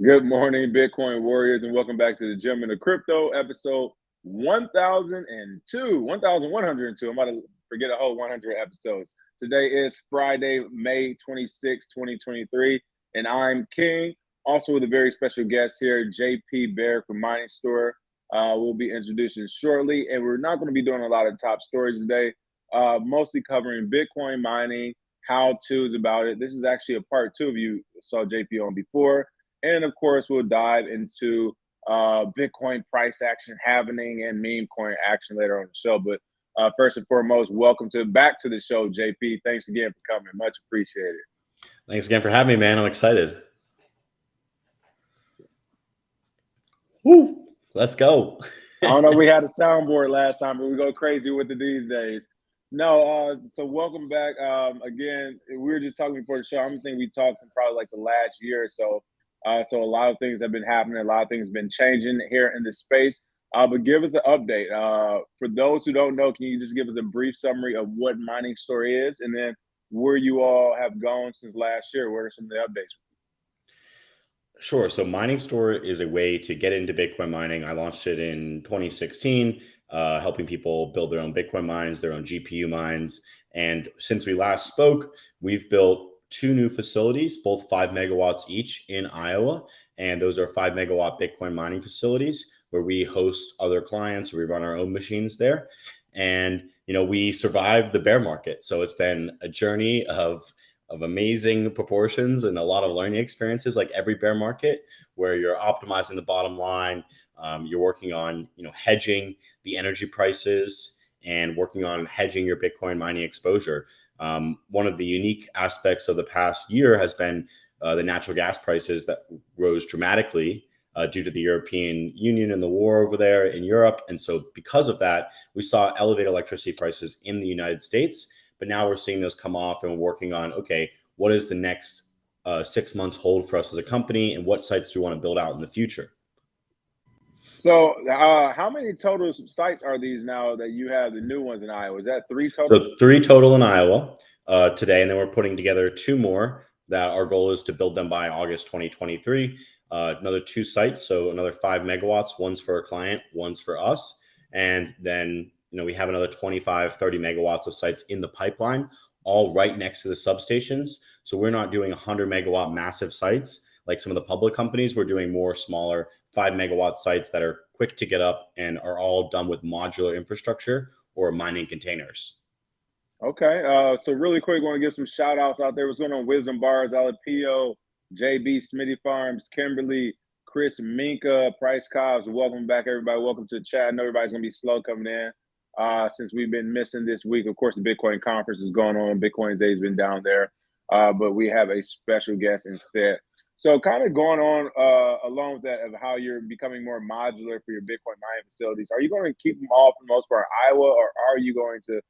Good morning, Bitcoin warriors, and welcome back to the Gem of Crypto, episode 1002, 1102. I'm about to forget a whole 100 episodes. Today is Friday, May 26, 2023, and I'm King, also with a very special guest here, JP Bear from MiningStore. We'll be introducing shortly, and we're not going to be doing a lot of top stories today, mostly covering Bitcoin mining, how-tos about it. This is actually a part two of you saw JP on before. And of course, we'll dive into Bitcoin price action happening and meme coin action later on the show. But first and foremost, welcome back to the show, JP. Thanks again for coming. Much appreciated. Thanks again for having me, man. I'm excited. Woo! Let's go. I don't know. We had a soundboard last time, but we go crazy with it these days. No, so welcome back. Again, we were just talking before the show. I think we talked in probably like the last year or so. So a lot of things have been happening. A lot of things have been changing here in this space. But give us an update. For those who don't know, can you just give us a brief summary of what MiningStore is, and then where you all have gone since last year? What are some of the updates? Sure. So MiningStore is a way to get into Bitcoin mining. I launched it in 2016, helping people build their own Bitcoin mines, their own GPU mines. And since we last spoke, we've built two new facilities, both 5 megawatts each in Iowa. And those are 5 megawatt Bitcoin mining facilities where we host other clients, or we run our own machines there. And, we survived the bear market. So it's been a journey of amazing proportions and a lot of learning experiences, like every bear market, where you're optimizing the bottom line. You're working on, hedging the energy prices and working on hedging your Bitcoin mining exposure. One of the unique aspects of the past year has been the natural gas prices that rose dramatically due to the European Union and the war over there in Europe. And so because of that, we saw elevated electricity prices in the United States. But now we're seeing those come off, and we're working on, okay, what is the next 6 months hold for us as a company, and what sites do we want to build out in the future? So how many total sites are these now that you have, the new ones in Iowa? Is that 3 total? So 3 total in Iowa today, and then we're putting together 2 more that our goal is to build them by August 2023. Another 2 sites, so another 5 megawatts, one's for a client, one's for us. And then we have another 25, 30 megawatts of sites in the pipeline, all right next to the substations. So we're not doing 100 megawatt massive sites like some of the public companies. We're doing more smaller 5 megawatt sites that are quick to get up and are all done with modular infrastructure or mining containers. Okay. So really quick, want to give some shout outs out there. What's going on? Wisdom Bars, Alapio, JB, Smitty Farms, Kimberly, Chris, Minka, Price Cobbs. Welcome back, everybody. Welcome to the chat. I know everybody's going to be slow coming in since we've been missing this week. Of course, the Bitcoin conference is going on. Bitcoin Day's been down there, but we have a special guest instead. So kind of going on along with that of how you're becoming more modular for your Bitcoin mining facilities. Are you going to keep them all for the most part in Iowa, or are you going to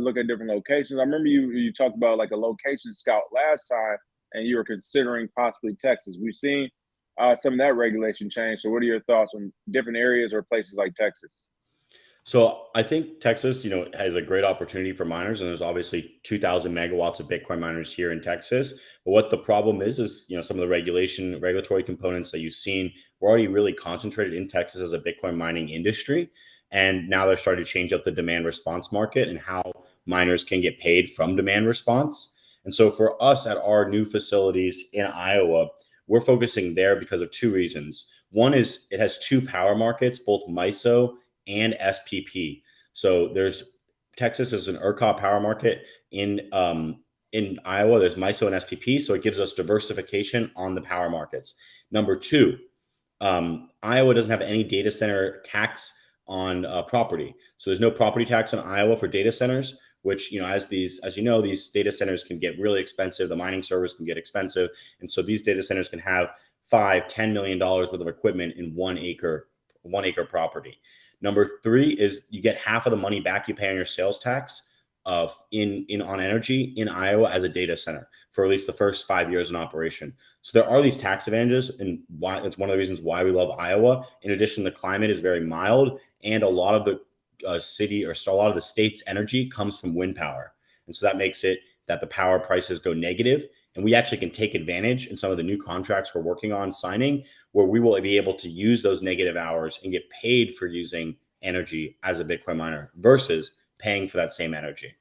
look at different locations? I remember you talked about like a location scout last time, and you were considering possibly Texas. We've seen some of that regulation change. So what are your thoughts on different areas or places like Texas? So I think Texas, has a great opportunity for miners, and there's obviously 2,000 megawatts of Bitcoin miners here in Texas. But what the problem is some of the regulatory components that you've seen were already really concentrated in Texas as a Bitcoin mining industry. And now they're starting to change up the demand response market and how miners can get paid from demand response. And so for us at our new facilities in Iowa, we're focusing there because of 2 reasons. One is it has 2 power markets, both MISO and SPP. So Texas is an ERCOT power market. In Iowa, there's MISO and SPP. So it gives us diversification on the power markets. Number 2, Iowa doesn't have any data center tax on property. So there's no property tax in Iowa for data centers, which, as these data centers can get really expensive. The mining servers can get expensive. And so these data centers can have $5-10 million worth of equipment in 1 acre property. Number 3 is you get half of the money back you pay on your sales tax on energy in Iowa as a data center for at least the first 5 years in operation. So there are these tax advantages, and why it's one of the reasons why we love Iowa. In addition, the climate is very mild, and a lot of the a lot of the state's energy comes from wind power. And so that makes it that the power prices go negative And we actually can take advantage in some of the new contracts we're working on signing, where we will be able to use those negative hours and get paid for using energy as a Bitcoin miner versus paying for that same energy.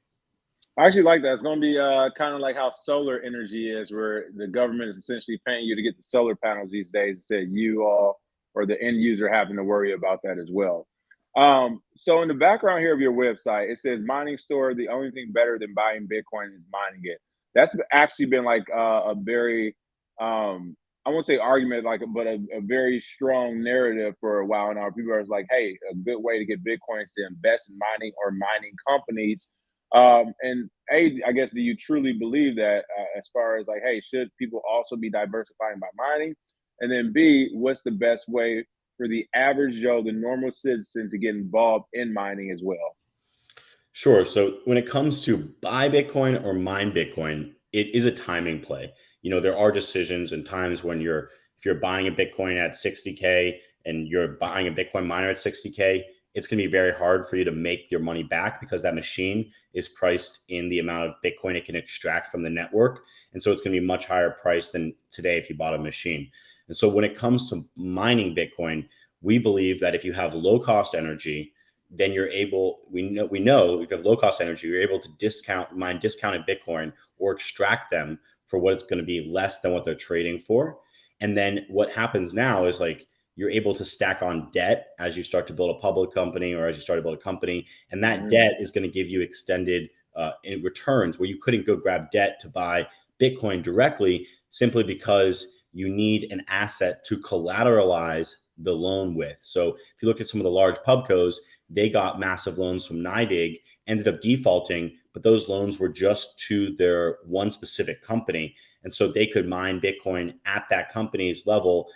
I actually like that. It's going to be kind of like how solar energy is, where the government is essentially paying you to get the solar panels these days. Instead, you all or the end user having to worry about that as well. So in the background here of your website, it says MiningStore. The only thing better than buying Bitcoin is mining it. That's actually been like a very, I won't say argument, like, but a very strong narrative for a while now. People are like, hey, a good way to get Bitcoin is to invest in mining or mining companies. And I guess, do you truly believe that, as far as like, hey, should people also be diversifying by mining? And then B, what's the best way for the average Joe, the normal citizen, to get involved in mining as well? Sure. So when it comes to buy Bitcoin or mine Bitcoin, it is a timing play. There are decisions and times when if you're buying a Bitcoin at 60K and you're buying a Bitcoin miner at 60K, it's going to be very hard for you to make your money back because that machine is priced in the amount of Bitcoin it can extract from the network. And so it's going to be much higher price than today if you bought a machine. And so when it comes to mining Bitcoin, we believe that if you have low cost energy, then we know if you have low cost energy, you're able to mine discounted Bitcoin or extract them for what it's going to be less than what they're trading for. And then what happens now is like you're able to stack on debt as you start to build a public company or as you start to build a company. And that debt is going to give you extended in returns where you couldn't go grab debt to buy Bitcoin directly simply because you need an asset to collateralize the loan with. So if you look at some of the large pubcos, they got massive loans from NYDIG, ended up defaulting, but those loans were just to their one specific company. And so they could mine Bitcoin at that company's level,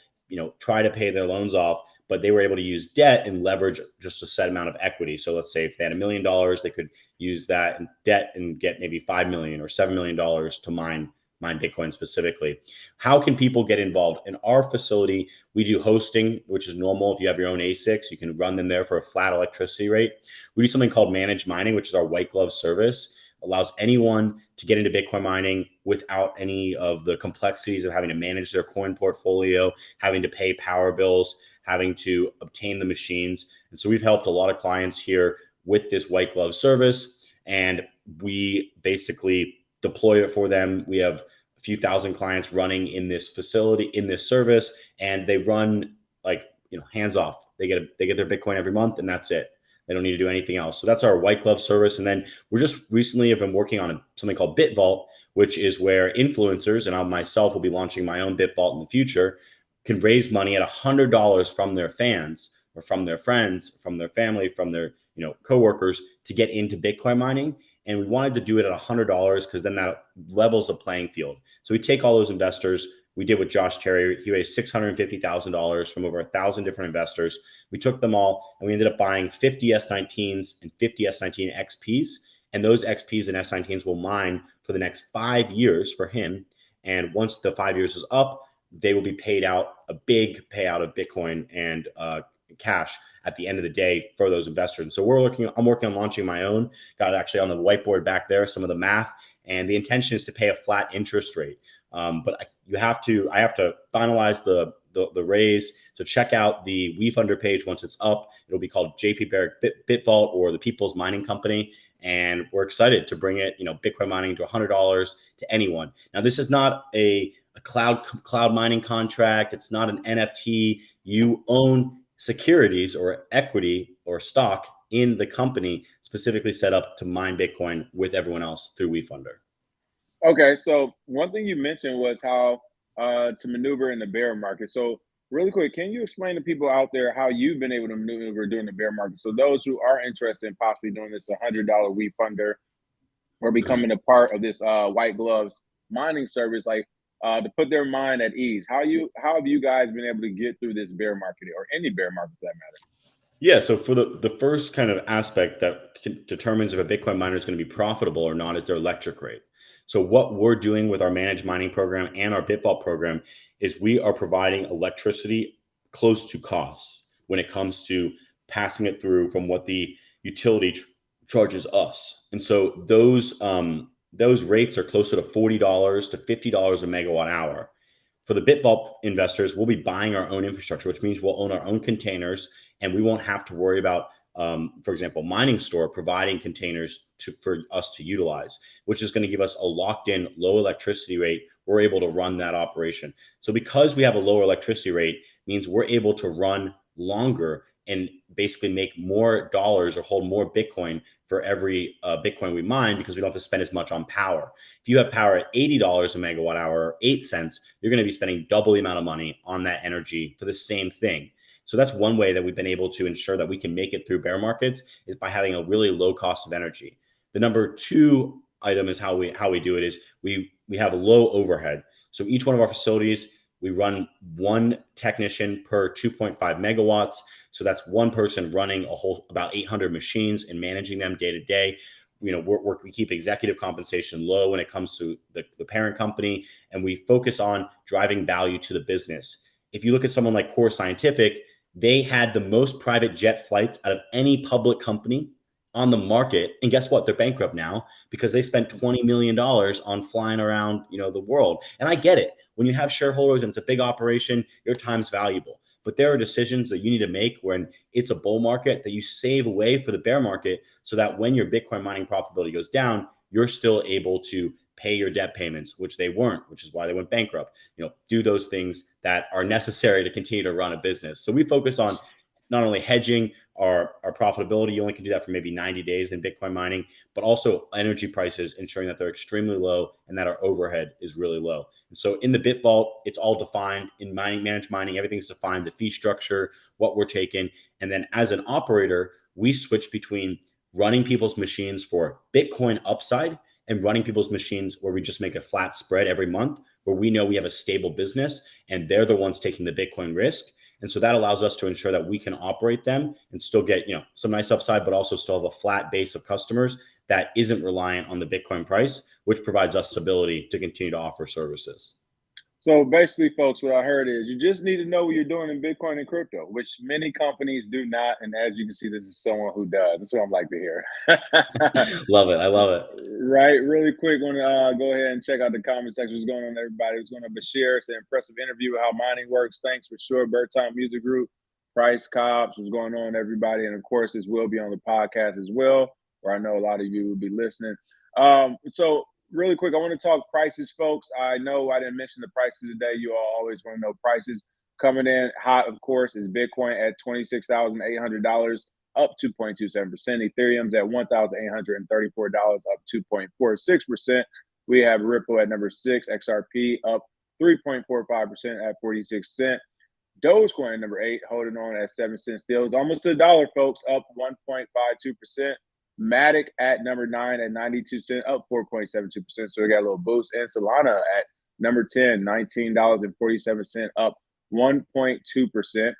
try to pay their loans off, but they were able to use debt and leverage just a set amount of equity. So let's say if they had $1 million, they could use that in debt and get maybe $5 million or $7 million to mine Bitcoin specifically. How can people get involved? In our facility, we do hosting, which is normal. If you have your own ASICs, you can run them there for a flat electricity rate. We do something called managed mining, which is our white glove service. Allows anyone to get into Bitcoin mining without any of the complexities of having to manage their coin portfolio, having to pay power bills, having to obtain the machines. And so we've helped a lot of clients here with this white glove service, and we basically deploy it for them. We have a few thousand clients running in this facility, in this service, and they run like, hands off. They get their Bitcoin every month, and that's it. They don't need to do anything else. So that's our white glove service. And then we're just recently have been working on something called BitVault, which is where influencers, and I myself will be launching my own BitVault in the future, can raise money at $100 from their fans or from their friends, from their family, from their coworkers to get into Bitcoin mining. And we wanted to do it at $100 because then that levels the playing field. So we take all those investors. We did with Josh Terry. He raised $650,000 from over 1,000 different investors. We took them all and we ended up buying 50 S19s and 50 S19 XPs. And those XPs and S19s will mine for the next 5 years for him. And once the 5 years is up, they will be paid out a big payout of Bitcoin and cash at the end of the day for those investors. And so I'm working on launching my own. Got actually on the whiteboard back there some of the math, and the intention is to pay a flat interest rate. But I have to finalize the raise. So check out the WeFunder page once it's up. It'll be called JP Barrick BitVault or the People's Mining Company. And we're excited to bring it, Bitcoin mining to $100 to anyone. Now, this is not a cloud mining contract. It's not an NFT. You own securities or equity or stock in the company specifically set up to mine Bitcoin with everyone else through WeFunder. Okay, so one thing you mentioned was how to maneuver in the bear market. So really quick, can you explain to people out there how you've been able to maneuver during the bear market? So those who are interested in possibly doing this $100 WeFunder or becoming a part of this white gloves mining service, like to put their mind at ease. How have you guys been able to get through this bear market or any bear market for that matter? Yeah, so for the first kind of aspect that determines if a Bitcoin miner is going to be profitable or not is their electric rate. So what we're doing with our managed mining program and our BitVault program is we are providing electricity close to costs when it comes to passing it through from what the utility charges us. And so those those rates are closer to $40 to $50 a megawatt hour. For the BitVault investors, we'll be buying our own infrastructure, which means we'll own our own containers, and we won't have to worry about, for example, MiningStore providing containers for us to utilize, which is going to give us a locked-in low electricity rate. We're able to run that operation. So because we have a lower electricity rate, means we're able to run longer and basically make more dollars or hold more Bitcoin for every Bitcoin we mine, because we don't have to spend as much on power. If you have power at $80 a megawatt hour or 8 cents, you're going to be spending double the amount of money on that energy for the same thing. So that's one way that we've been able to ensure that we can make it through bear markets, is by having a really low cost of energy. The number two item is how we do it is we have a low overhead. So each one of our facilities, we run one technician per 2.5 megawatts. So that's one person running about 800 machines and managing them day to day. We keep executive compensation low when it comes to the parent company, and we focus on driving value to the business. If you look at someone like Core Scientific, they had the most private jet flights out of any public company on the market. And guess what? They're bankrupt now because they spent $20 million on flying around, the world. And I get it. When you have shareholders and it's a big operation, your time's valuable. But there are decisions that you need to make when it's a bull market that you save away for the bear market, so that when your Bitcoin mining profitability goes down, you're still able to pay your debt payments, which they weren't, which is why they went bankrupt. Do those things that are necessary to continue to run a business. So we focus on not only hedging our profitability, you only can do that for maybe 90 days in Bitcoin mining, but also energy prices, ensuring that they're extremely low and that our overhead is really low. And so in the BitVault, it's all defined. In managed mining, everything's defined, the fee structure, what we're taking. And then as an operator, we switch between running people's machines for Bitcoin upside and running people's machines where we just make a flat spread every month, where we know we have a stable business and they're the ones taking the Bitcoin risk. And so that allows us to ensure that we can operate them and still get, some nice upside, but also still have a flat base of customers that isn't reliant on the Bitcoin price, which provides us stability to continue to offer services. So basically, folks, what I heard is you just need to know what you're doing in Bitcoin and crypto, which many companies do not. And as you can see, this is someone who does. That's what I'm like to hear. Love it. I love it. Right. Really quick, want to go ahead and check out the comment section. What's going on, everybody? What's going on, Bashir? It's an impressive interview, how mining works. Thanks for sure. Bird Time Music Group, Price Cops. What's going on, everybody? And of course, this will be on the podcast as well, where I know a lot of you will be listening. So really quick, I want to talk prices, folks. I know I didn't mention the prices today. You all always want to know prices. Coming in hot, of course, is Bitcoin at $26,800, up 2.27%. Ethereum's at $1,834, up 2.46%. We have Ripple at number 6, XRP up 3.45% at 46 cents. Dogecoin number 8, holding on at 7 cents still. It's almost $1, folks, up 1.52%. Matic at number 9 at 92 cents, up 4.72%. So we got a little boost. And Solana at number 10, $19.47, up 1.2%.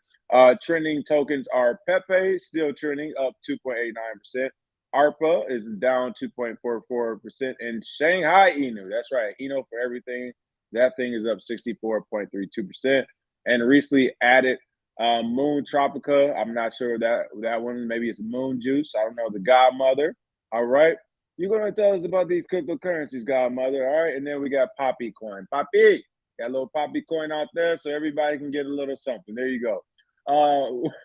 Trending tokens are Pepe, still trending, up 2.89%. ARPA is down 2.44%. And Shanghai Inu, that's right, Inu for everything. That thing is up 64.32%. And recently added Moon Tropica. I'm not sure that one. Maybe it's Moon Juice. I don't know. The Godmother. All right. You're going to tell us about these cryptocurrencies, Godmother. All right. And then we got Poppy Coin. Poppy. Got a little Poppy Coin out there so everybody can get a little something. There you go.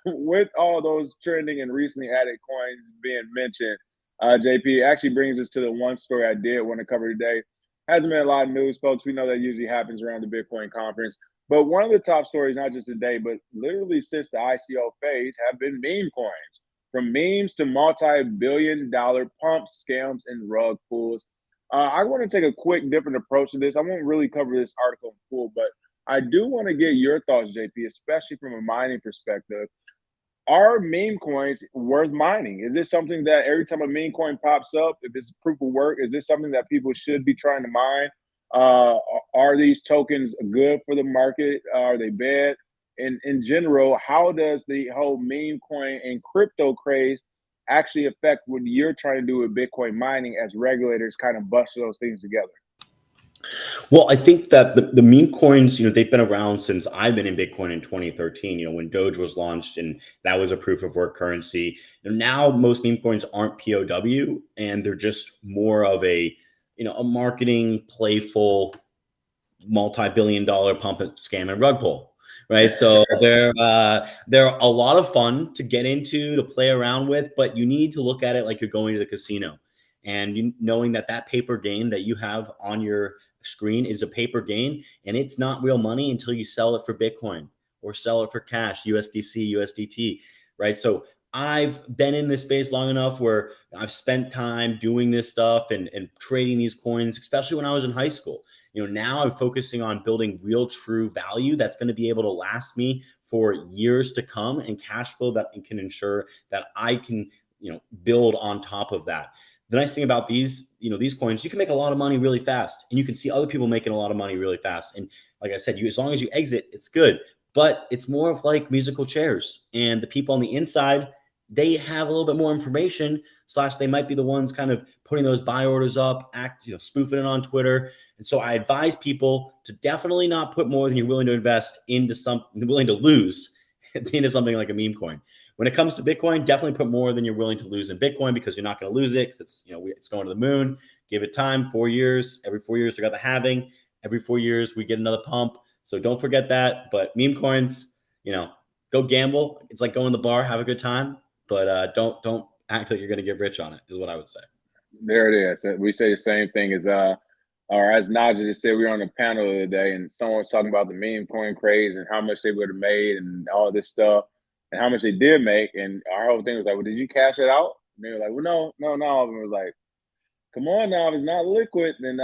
With all those trending and recently added coins being mentioned, JP actually brings us to the one story I did want to cover today. Hasn't been a lot of news, folks. We know that usually happens around the Bitcoin conference. But one of the top stories, not just today, but literally since the ICO phase, have been meme coins. From memes to multi-billion-dollar pumps, scams, and rug pulls. I want to take a quick, different approach to this. I won't really cover this article in full, but I do want to get your thoughts, JP, especially from a mining perspective. Are meme coins worth mining? Is this something that every time a meme coin pops up, if it's proof of work, is this something that people should be trying to mine? Are these tokens good for the market? Are they bad? And in general, how does the whole meme coin and crypto craze actually affect what you're trying to do with Bitcoin mining as regulators kind of bust those things together? Well, I think that the meme coins, they've been around since I've been in Bitcoin in 2013, when Doge was launched, and that was a proof of work currency. And now most meme coins aren't POW, and they're just more of a a marketing, playful, multi-billion-dollar pump and scam and rug pull, right? So they're a lot of fun to get into, to play around with, but you need to look at it like you're going to the casino, and knowing that that paper gain that you have on your screen is a paper gain, and it's not real money until you sell it for Bitcoin or sell it for cash, USDC, USDT, right? So I've been in this space long enough where I've spent time doing this stuff and trading these coins, especially when I was in high school. Now I'm focusing on building real true value that's going to be able to last me for years to come, and cash flow that can ensure that I can, build on top of that. The nice thing about these coins, you can make a lot of money really fast, and you can see other people making a lot of money really fast. And like I said, as long as you exit, it's good. But it's more of like musical chairs, and the people on the inside, they have a little bit more information, / they might be the ones kind of putting those buy orders up, spoofing it on Twitter. And so I advise people to definitely not put more than you're willing to invest into something, willing to lose into something like a meme coin. When it comes to Bitcoin, definitely put more than you're willing to lose in Bitcoin, because you're not going to lose it, because it's going to the moon. Give it time, 4 years. Every 4 years we got the halving. Every 4 years we get another pump. So don't forget that. But meme coins, go gamble. It's like going to the bar, have a good time, but don't act like you're going to get rich on it, is what I would say. There it is. We say the same thing as Naja just said. We were on a panel the other day, and someone was talking about the meme coin craze and how much they would have made and all this stuff, and how much they did make. And our whole thing was like, "Well, did you cash it out?" And they were like, "Well, no, no, no." And it was like, "Come on now, if it's not liquid, then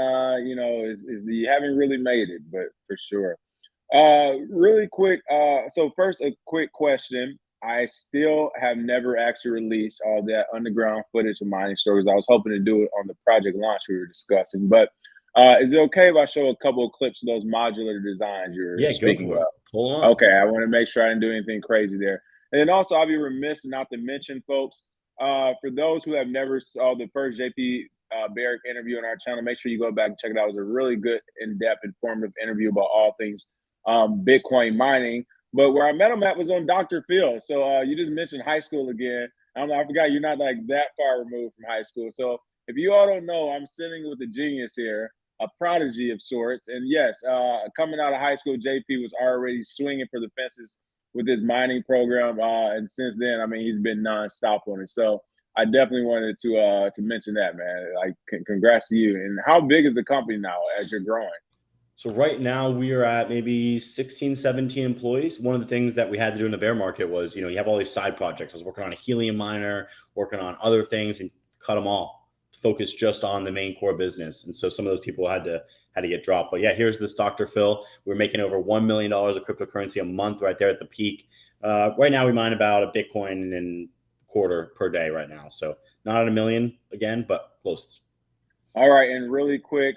you haven't really made it." But for sure. Really quick. So first, a quick question. I still have never actually released all that underground footage of mining stories. I was hoping to do it on the project launch we were discussing, but is it okay if I show a couple of clips of those modular designs you're Yeah, go speaking for it. of? Pull on. Okay, I want to make sure I didn't do anything crazy there. And then also, I'll be remiss not to mention, folks, for those who have never saw the first JP Barrick interview on our channel, make sure you go back and check it out. It was a really good, in-depth, informative interview about all things Bitcoin mining. But where I met him at was on Dr. Phil. So you just mentioned high school again. I forgot you're not like that far removed from high school. So if you all don't know, I'm sitting with a genius here, a prodigy of sorts. And yes, coming out of high school, JP was already swinging for the fences with his mining program. And since then, I mean, he's been nonstop on it. So I definitely wanted to mention that, man. Like, congrats to you. And how big is the company now as you're growing? So right now we are at maybe 16, 17 employees. One of the things that we had to do in the bear market was, you have all these side projects. I was working on a helium miner, working on other things, and cut them all to focus just on the main core business. And so some of those people had to get dropped. But yeah, here's this Dr. Phil. We're making over $1 million of cryptocurrency a month right there at the peak. Right now we mine about a Bitcoin and quarter per day right now. So not at a million again, but close. All right. And really quick,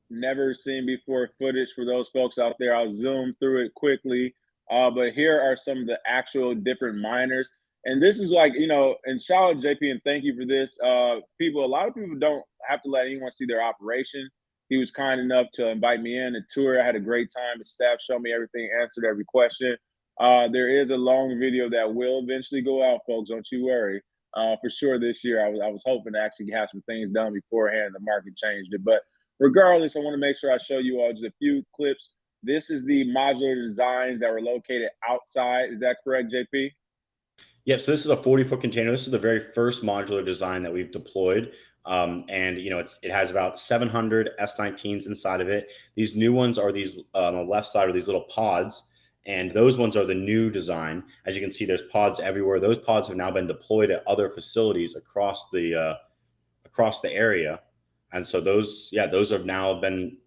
never seen before footage for those folks out there. I'll zoom through it quickly. But here are some of the actual different miners. And this is like, and shout out JP and thank you for this. A lot of people don't have to let anyone see their operation. He was kind enough to invite me in and tour. I had a great time. The staff showed me everything, answered every question. There is a long video that will eventually go out, folks. Don't you worry. For sure this year. I was hoping to actually have some things done beforehand. The market changed it. But regardless, I want to make sure I show you all just a few clips. This is the modular designs that were located outside. Is that correct, JP? Yep. So this is a 40-foot container. This is the very first modular design that we've deployed. And it has about 700 S19s inside of it. These new ones are these on the left side are these little pods, and those ones are the new design. As you can see, there's pods everywhere. Those pods have now been deployed at other facilities across the area, and so those have now been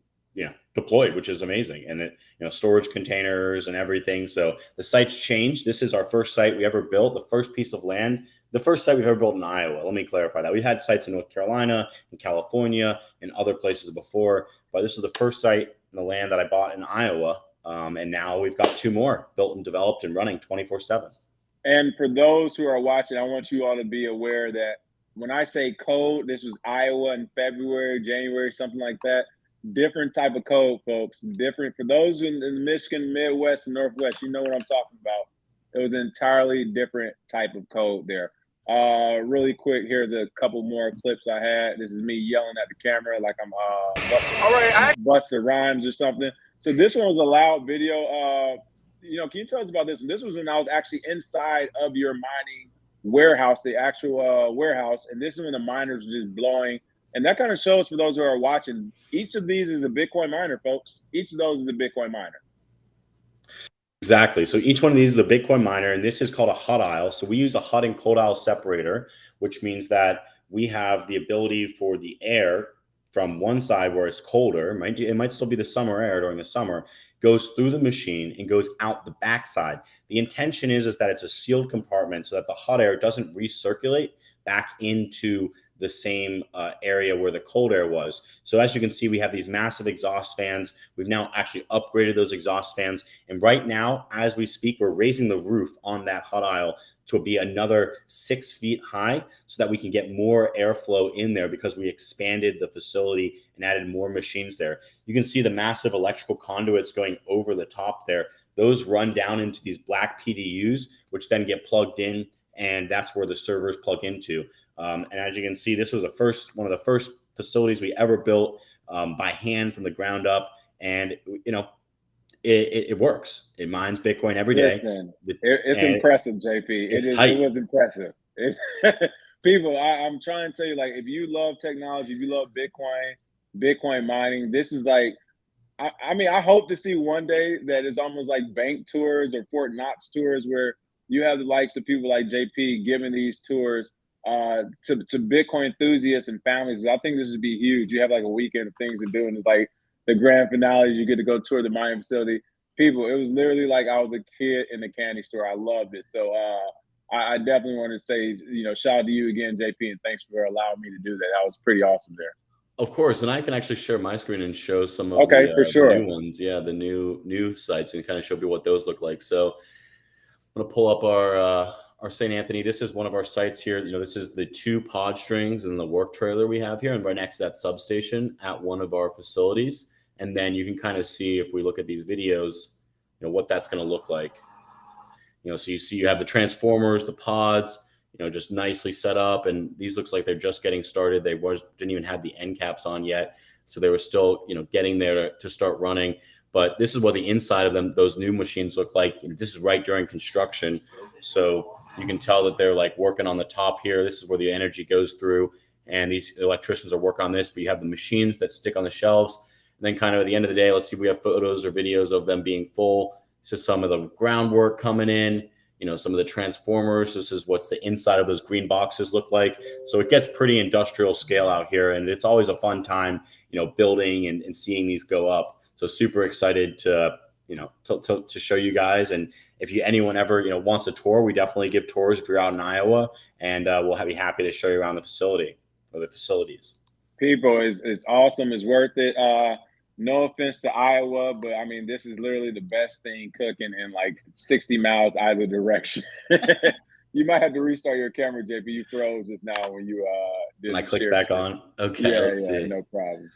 deployed, which is amazing. And storage containers and everything. So the site's changed. This is our first site we ever built. The first piece of land. The first site we've ever built in Iowa. Let me clarify that. We had sites in North Carolina, in California, and other places before, but this is the first site in the land that I bought in Iowa. And now we've got 2 more built and developed and running 24/7. And for those who are watching, I want you all to be aware that when I say code, this was Iowa in February, January, something like that. Different type of code, folks. Different for those in the Michigan, Midwest, and Northwest. You know what I'm talking about. It was an entirely different type of code there. Really quick, here's a couple more clips I had. This is me yelling at the camera like I'm All right, Buster Rhymes or something. So this one was a loud video. Can you tell us about this one? This was when I was actually inside of your mining warehouse, the actual warehouse, and this is when the miners were just blowing. And that kind of shows for those who are watching. Each of these is a Bitcoin miner, folks. Each of those is a Bitcoin miner. Exactly. So each one of these is a Bitcoin miner, and this is called a hot aisle. So we use a hot and cold aisle separator, which means that we have the ability for the air from one side where it's colder, it might still be the summer air during the summer, goes through the machine and goes out the backside. The intention is that it's a sealed compartment so that the hot air doesn't recirculate back into the same area where the cold air was. So as you can see, we have these massive exhaust fans. We've now actually upgraded those exhaust fans. And right now, as we speak, we're raising the roof on that hot aisle to be another 6 feet high so that we can get more airflow in there because we expanded the facility and added more machines there. You can see the massive electrical conduits going over the top there. Those run down into these black PDUs, which then get plugged in, and that's where the servers plug into. And as you can see, this was one of the first facilities we ever built by hand from the ground up. And, it works. It mines Bitcoin every day. Listen, it's impressive, JP. It was impressive. People, I'm trying to tell you, like, if you love technology, if you love Bitcoin mining, this is like, I hope to see one day that it's almost like bank tours or Fort Knox tours where you have the likes of people like JP giving these tours to Bitcoin enthusiasts and families. I think this would be huge. You have like a weekend of things to do, and it's like the grand finale. You get to go tour the mining facility. People, it was literally like I was a kid in the candy store. I loved it. So I definitely want to say, shout out to you again, JP, and thanks for allowing me to do that. That was pretty awesome there. Of course, and I can actually share my screen and show some of for sure. the new ones. Yeah, the new sites and kind of show you what those look like. So I'm gonna pull up our St. Anthony. This is one of our sites here. This is the 2 pod strings and the work trailer we have here, and right next to that substation at one of our facilities. And then you can kind of see, if we look at these videos, what that's going to look like. So you see you have the transformers, the pods, just nicely set up. And these looks like they're just getting started. They didn't even have the end caps on yet. So they were still, getting there to start running. But this is what the inside of those new machines look like. This is right during construction. So you can tell that they're like working on the top here. This is where the energy goes through. And these electricians are working on this, but you have the machines that stick on the shelves. And then kind of at the end of the day, let's see if we have photos or videos of them being full. This is some of the groundwork coming in, some of the transformers. This is what's the inside of those green boxes look like. So it gets pretty industrial scale out here. And it's always a fun time, building and seeing these go up. So super excited to show you guys. And if anyone ever, wants a tour, we definitely give tours if you're out in Iowa, and we'll be happy to show you around the facility or the facilities. People, it's awesome. It's worth it. No offense to Iowa, but I mean, this is literally the best thing cooking in like 60 miles either direction. You might have to restart your camera, JP. You froze just now when you did. Can I click back on? Okay, let's see. No problem.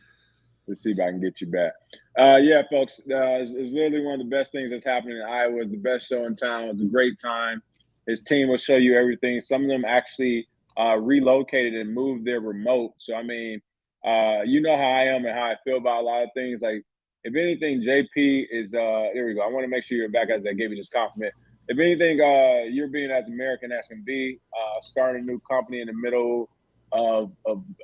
Let's see if I can get you back. Yeah, folks, it's literally one of the best things that's happening in Iowa. It's the best show in town. It's a great time. His team will show you everything. Some of them actually relocated and moved their remote. So, I mean, you know how I am and how I feel about a lot of things. Like, if anything, JP is, there we go. I want to make sure you're back as I gave you this compliment. If anything, you're being as American as can be, starting a new company in the middle of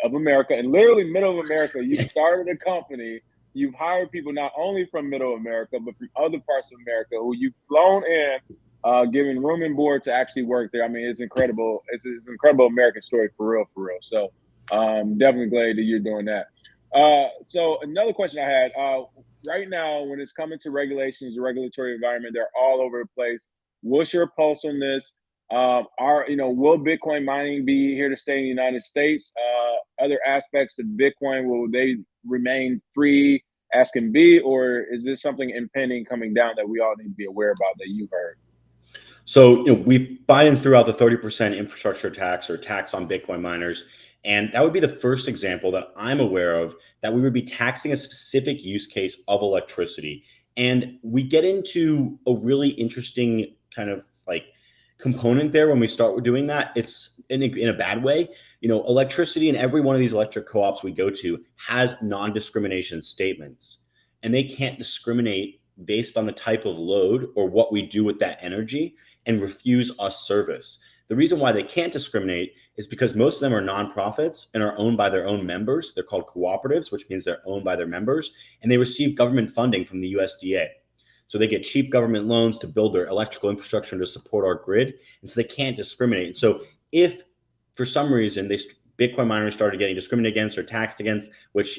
America, and literally middle of America. You started a company. You've hired people not only from middle America, but from other parts of America who you've flown in, giving room and board to actually work there. I mean, it's incredible. It's an incredible American story for real. So definitely glad that you're doing that. So another question I had, right now, when it's coming to regulations, the regulatory environment, they're all over the place. What's your pulse on this? Will Bitcoin mining be here to stay in the United States? Other aspects of Bitcoin, will they remain free as can be, or is this something impending coming down that we all need to be aware about that you've heard? So, we Biden threw out the 30% infrastructure tax or tax on Bitcoin miners. And that would be the first example that I'm aware of that we would be taxing a specific use case of electricity. And we get into a really interesting kind of like component there when we start doing that. It's in a bad way. Electricity in every one of these electric co-ops we go to has non-discrimination statements, and they can't discriminate based on the type of load or what we do with that energy and refuse us service. The reason why they can't discriminate is because most of them are nonprofits and are owned by their own members. They're called cooperatives, which means they're owned by their members, and they receive government funding from the USDA. So they get cheap government loans to build their electrical infrastructure and to support our grid. And so they can't discriminate. And so if for some reason Bitcoin miners started getting discriminated against or taxed against, which,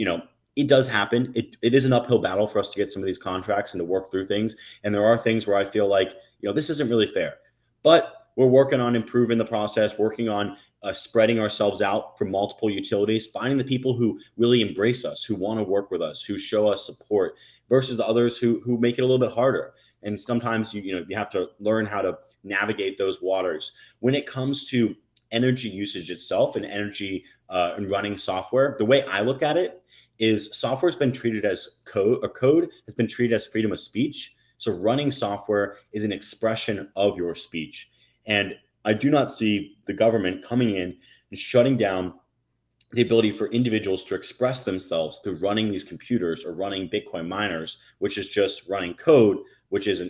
it does happen. It is an uphill battle for us to get some of these contracts and to work through things. And there are things where I feel like, this isn't really fair. But we're working on improving the process, working on spreading ourselves out from multiple utilities, finding the people who really embrace us, who want to work with us, who show us support, versus the others who make it a little bit harder. And sometimes you have to learn how to navigate those waters. When it comes to energy usage itself and energy and running software, the way I look at it is software has been treated as code, or code has been treated as freedom of speech. So running software is an expression of your speech. And I do not see the government coming in and shutting down the ability for individuals to express themselves through running these computers or running Bitcoin miners, which is just running code, which is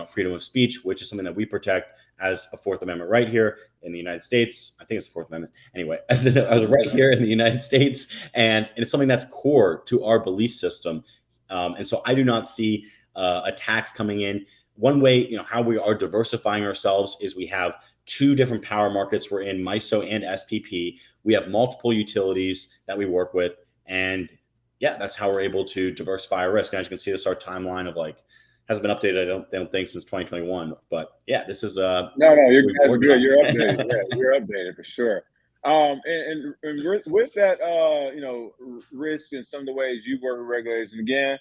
freedom of speech, which is something that we protect as a Fourth Amendment right here in the United States. I think it's the Fourth Amendment. Anyway, as a right here in the United States, and it's something that's core to our belief system. And so I do not see a tax coming in. One way, how we are diversifying ourselves is we have two different power markets. We're in MISO and SPP. We have multiple utilities that we work with. And yeah, that's how we're able to diversify our risk. And as you can see, this is our timeline of hasn't been updated, I don't think, since 2021. But yeah, this is no, that's good. You're updated. Yeah, you're updated for sure. And with that, risk and some of the ways you work with regulators, and again,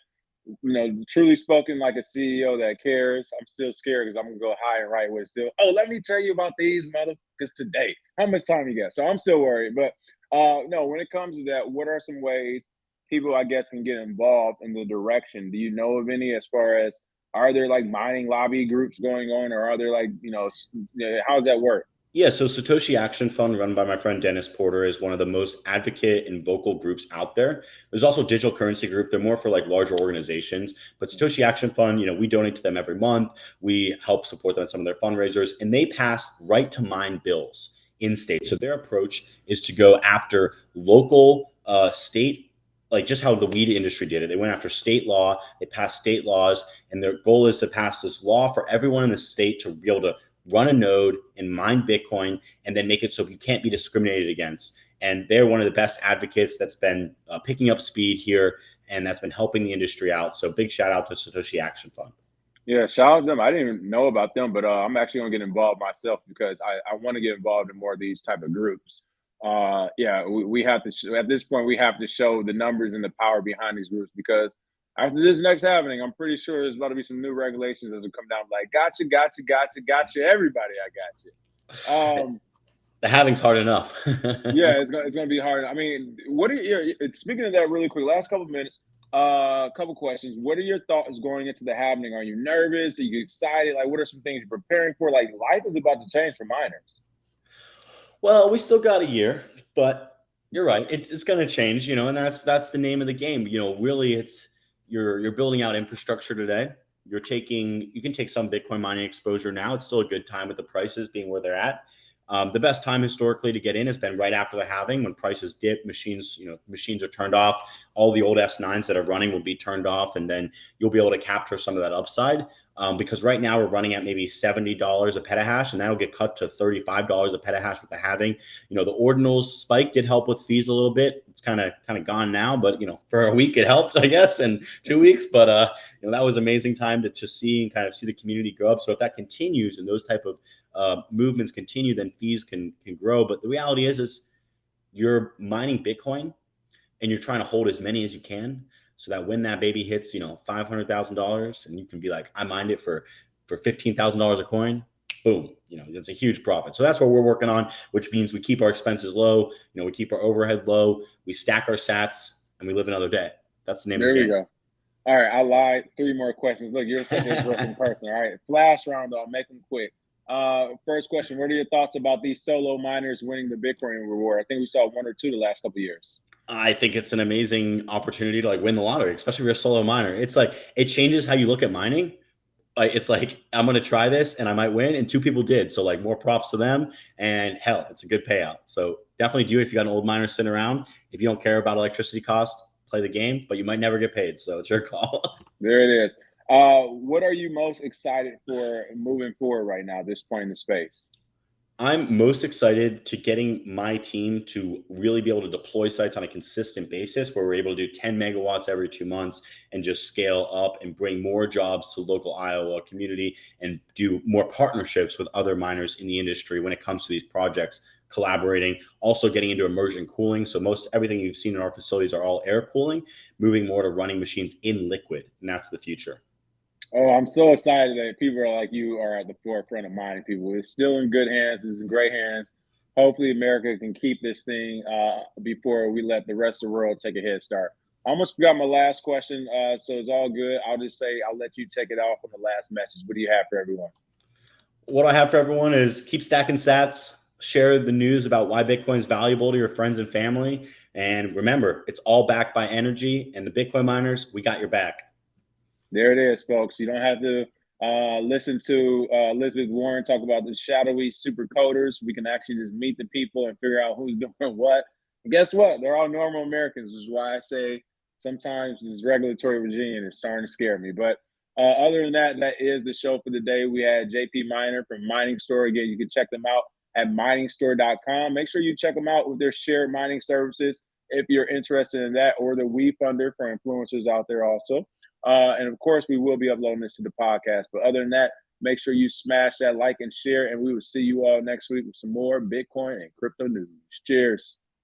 truly spoken like a CEO that cares. I'm still scared because I'm gonna go high and right with it still. Oh, let me tell you about these motherfuckers today. How much time you got? So I'm still worried. But no, when it comes to that, what are some ways people, I guess, can get involved in the direction? Do you know of any, as far as, are there like mining lobby groups going on, or are there how does that work? Yeah, so Satoshi Action Fund, run by my friend Dennis Porter, is one of the most advocate and vocal groups out there. There's also Digital Currency Group. They're more for larger organizations. But Satoshi Action Fund, we donate to them every month. We help support them in some of their fundraisers. And they pass right to mine bills in states. So their approach is to go after local, state, just how the weed industry did it. They went after state law. They passed state laws. And their goal is to pass this law for everyone in the state to be able to run a node and mine Bitcoin, and then make it so you can't be discriminated against. And they're one of the best advocates that's been picking up speed here, and that's been helping the industry out. So big shout out to Satoshi Action Fund. Yeah, shout out to them. I didn't even know about them, but I'm actually gonna get involved myself because I want to get involved in more of these type of groups. Yeah, we have to at this point we have to show the numbers and the power behind these groups, because after this next happening, I'm pretty sure there's about to be some new regulations that will come down. Like, gotcha, everybody, I got you. The having's hard enough. Yeah, it's gonna be hard. I mean, what are your, speaking of that really quick, last couple of minutes, couple questions. What are your thoughts going into the happening? Are you nervous? Are you excited? Like, what are some things you're preparing for? Like, life is about to change for miners. Well, we still got a year, but you're right. It's going to change, and that's the name of the game. Really, it's you're building out infrastructure today. You can take some Bitcoin mining exposure now. It's still a good time with the prices being where they're at. The best time historically to get in has been right after the halving, when prices dip, machines are turned off. All the old S9s that are running will be turned off, and then you'll be able to capture some of that upside. Because right now we're running at maybe $70 a petahash, and that'll get cut to $35 a petahash with the halving. The ordinals spike did help with fees a little bit. It's kind of gone now, but for a week it helped, I guess, and 2 weeks. But that was amazing time to see and kind of see the community grow up. So if that continues and those type of movements continue, then fees can grow. But the reality is you're mining Bitcoin and you're trying to hold as many as you can, so that when that baby hits, $500,000, and you can be like, I mined it for $15,000 a coin, boom, it's a huge profit. So that's what we're working on, which means we keep our expenses low, we keep our overhead low, we stack our sats, and we live another day. That's the name of the game. There we go. All right, I lied. 3 more questions. Look, you're such an interesting person. All right, flash round, though. Make them quick. First question: what are your thoughts about these solo miners winning the Bitcoin reward? I think we saw one or two the last couple of years. I think it's an amazing opportunity to like win the lottery, especially if you're a solo miner. It's like it changes how you look at mining. Like it's like I'm gonna try this and I might win, and two people did. So like more props to them. And hell, it's a good payout. So definitely do it if you got an old miner sitting around. If you don't care about electricity cost, play the game, but you might never get paid. So it's your call. There it is. What are you most excited for moving forward right now, at this point in the space? I'm most excited to getting my team to really be able to deploy sites on a consistent basis where we're able to do 10 megawatts every 2 months and just scale up and bring more jobs to local Iowa community and do more partnerships with other miners in the industry when it comes to these projects, collaborating, also getting into immersion cooling. So most everything you've seen in our facilities are all air cooling, moving more to running machines in liquid, and that's the future. Oh, I'm so excited that people are like you are at the forefront of mining people. It's still in good hands. It's in great hands. Hopefully, America can keep this thing before we let the rest of the world take a head start. I almost forgot my last question, so it's all good. I'll just say I'll let you take it off on the last message. What do you have for everyone? What I have for everyone is keep stacking sats, share the news about why Bitcoin is valuable to your friends and family. And remember, it's all backed by energy, and the Bitcoin miners, we got your back. There it is, folks. You don't have to listen to Elizabeth Warren talk about the shadowy super coders. We can actually just meet the people and figure out who's doing what. And guess what? They're all normal Americans, which is why I say sometimes this regulatory regime is starting to scare me. But other than that, that is the show for the day. We had JP Miner from MiningStore. Again, you can check them out at miningstore.com. Make sure you check them out with their shared mining services if you're interested in that, or the WeFunder for influencers out there also. And of course, we will be uploading this to the podcast. But other than that, make sure you smash that like and share. And we will see you all next week with some more Bitcoin and crypto news. Cheers.